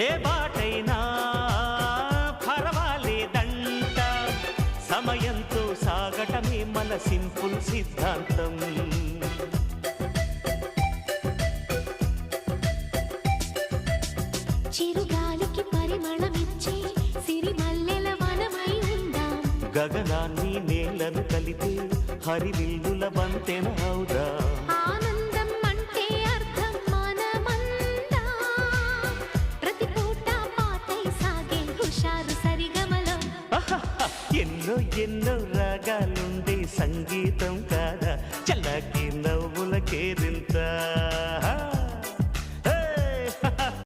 ఏ బాటైనా పర్వాలేదంట, సమయంతో సాగటమే మన సింపుల్ సిద్ధాంతం. చిరుగాలికి పరిమళమిచ్చే సిరిమల్లెల వనమై ఉందాం, గగనాన్ని నేలను కలిపే హరివిల్లుల వంతెన అవుదాం. ఆనందం అంటే అర్థం మనమందా, ప్రతి పూట పాటై సాగే హుషారు సరిగమలో. ఎన్నో ఎన్నో రాగాలుండే సంగీతం